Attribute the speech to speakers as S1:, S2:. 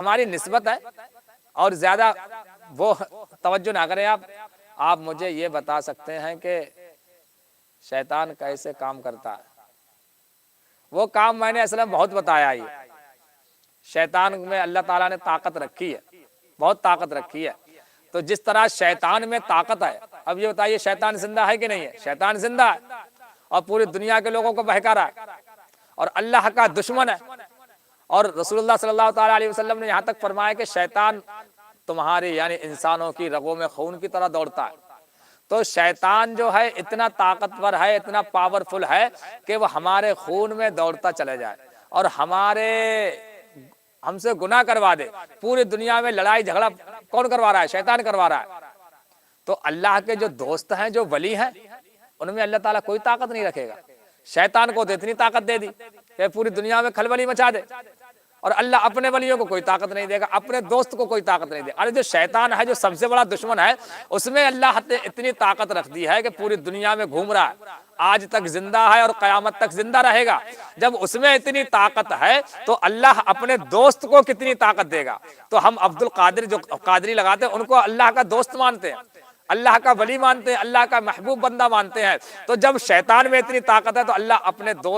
S1: ہماری نسبت ہے اور زیادہ وہ توجہ نہ کریں آپ مجھے یہ بتا سکتے ہیں کہ شیطان کیسے کام کرتا ہے؟ وہ کام میں نے اصل میں بہت بتایا ہی۔ شیطان میں اللہ تعالیٰ نے طاقت رکھی ہے، بہت طاقت رکھی ہے۔ تو جس طرح شیطان میں طاقت ہے، اب یہ بتائیے شیطان زندہ ہے کہ نہیں ہے؟ شیطان زندہ ہے اور پوری دنیا کے لوگوں کو بہکا رہا ہے اور اللہ کا دشمن ہے۔ اور رسول اللہ صلی اللہ تعالیٰ علیہ وسلم نے یہاں تک فرمایا کہ شیطان تمہاری یعنی انسانوں کی رگوں میں خون کی طرح دوڑتا ہے۔ تو شیطان جو ہے اتنا طاقتور ہے، اتنا پاورفل ہے کہ وہ ہمارے خون میں دوڑتا چلے جائے اور ہم سے گناہ کروا دے۔ پوری دنیا میں لڑائی جھگڑا کون کروا رہا ہے؟ شیطان کروا رہا ہے۔ تو اللہ کے جو دوست ہیں، جو ولی ہیں، ان میں اللہ تعالیٰ کوئی طاقت نہیں رکھے گا۔ شیطان کو تو اتنی طاقت دے دی کہ پوری دنیا میں کھلبلی مچا دے، اور اللہ اپنے ولیوں کو کوئی طاقت نہیں دے گا، اپنے دوست کو کوئی طاقت نہیں دے گا۔ ارے جو شیطان ہے، جو سب سے بڑا دشمن ہے، اس میں اللہ نے اتنی طاقت رکھ دی ہے کہ پوری دنیا میں گھوم رہا ہے، آج تک زندہ ہے اور قیامت تک زندہ رہے گا۔ جب اس میں اتنی طاقت ہے تو اللہ اپنے دوست کو کتنی طاقت دے گا؟ تو ہم عبد القادر جو قادری لگاتے ہیں ان کو اللہ کا دوست مانتے ہیں، اللہ کا ولی مانتے ہیں، اللہ کا محبوب بندہ مانتے ہیں۔ تو جب شیطان میں اتنی طاقت ہے تو اللہ اپنے دوست